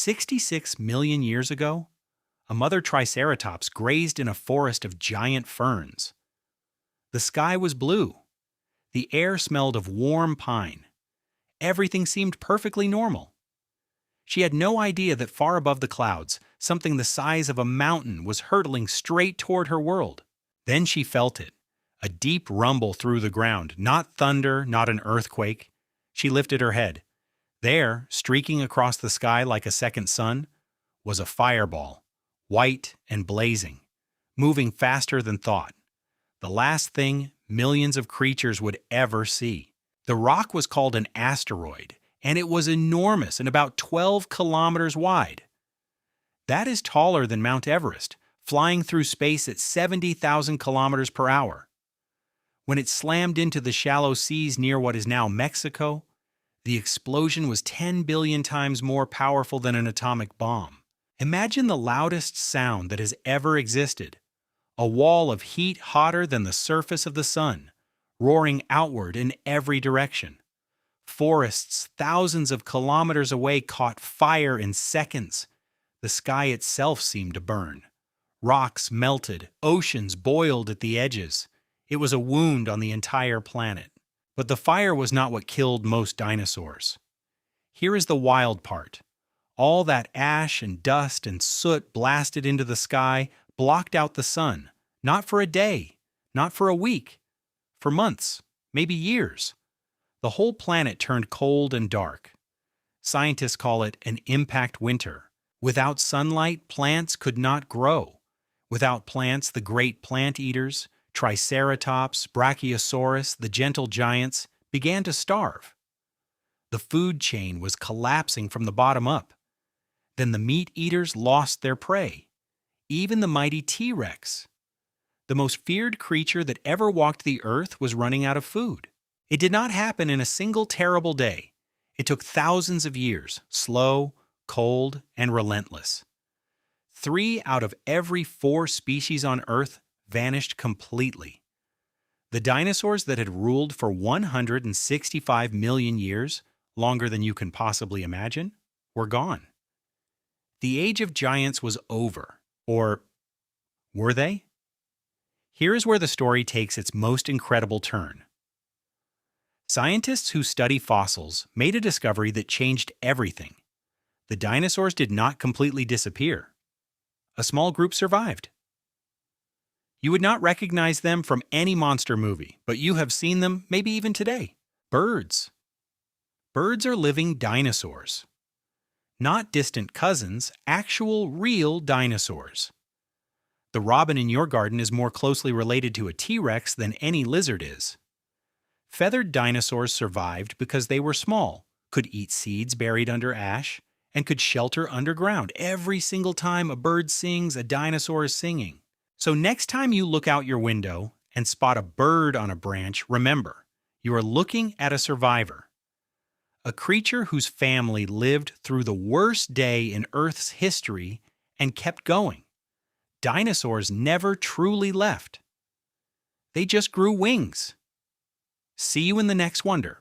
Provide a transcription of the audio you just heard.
66 million years ago, a mother triceratops grazed in a forest of giant ferns. The sky was blue. The air smelled of warm pine. Everything seemed perfectly normal. She had no idea that far above the clouds, something the size of a mountain was hurtling straight toward her world. Then she felt it, a deep rumble through the ground, not thunder, not an earthquake. She lifted her head. There, streaking across the sky like a second sun, was a fireball, white and blazing, moving faster than thought. The last thing millions of creatures would ever see. The rock was called an asteroid, and it was enormous and about 12 kilometers wide. That is taller than Mount Everest, flying through space at 70,000 kilometers per hour. When it slammed into the shallow seas near what is now Mexico, the explosion was 10 billion times more powerful than an atomic bomb. Imagine the loudest sound that has ever existed. A wall of heat hotter than the surface of the sun, roaring outward in every direction. Forests thousands of kilometers away caught fire in seconds. The sky itself seemed to burn. Rocks melted, oceans boiled at the edges. It was a wound on the entire planet. But the fire was not what killed most dinosaurs. Here is the wild part. All that ash and dust and soot blasted into the sky blocked out the sun, not for a day, not for a week, for months, maybe years. The whole planet turned cold and dark. Scientists call it an impact winter. Without sunlight, plants could not grow. Without plants, the great plant eaters, Triceratops, Brachiosaurus, the gentle giants, began to starve. The food chain was collapsing from the bottom up. Then the meat eaters lost their prey. Even the mighty T-Rex. The most feared creature that ever walked the earth was running out of food. It did not happen in a single terrible day. It took thousands of years, slow, cold, and relentless. 3 out of every 4 species on Earth vanished completely. The dinosaurs that had ruled for 165 million years, longer than you can possibly imagine, were gone. The age of giants was over. Or were they? Here is where the story takes its most incredible turn. Scientists who study fossils made a discovery that changed everything. The dinosaurs did not completely disappear. A small group survived. You would not recognize them from any monster movie, but you have seen them maybe even today. Birds. Birds are living dinosaurs. Not distant cousins, actual real dinosaurs. The robin in your garden is more closely related to a T-Rex than any lizard is. Feathered dinosaurs survived because they were small, could eat seeds buried under ash, and could shelter underground. Every single time a bird sings, a dinosaur is singing. So next time you look out your window and spot a bird on a branch, remember, you are looking at a survivor. A creature whose family lived through the worst day in Earth's history and kept going. Dinosaurs never truly left. They just grew wings. See you in the next wonder.